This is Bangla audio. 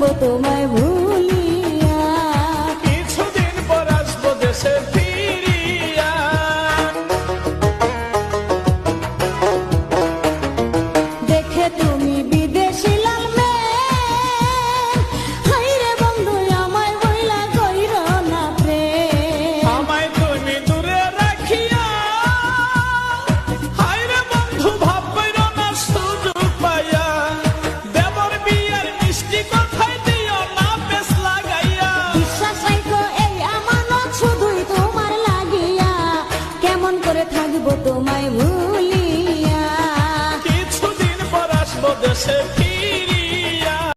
থাকবো তোমায় ভুলিয়া, কিছুদিন পর আসবো দেশে ফিরিয়া। দেখে তুমি বিদেশি লাল মেয়ে, হাইরে বন্ধু আমায় বইলা কইর না প্রেম। আমায় তুমি দূরে রাখিয়া, হায়রে বন্ধু ভাব কইরো না সুযোগ পাইয়া। দেবর বিয়ার মিষ্টি কথাই দিও না বেশ লাগাইয়া। বিশ্বাস রাখো এই আমানত শুধুই তোমার লাগিয়া, কেমন করে থাকবো তোমায় ভুলিয়া। কিছুদিন পর আসবো দেশে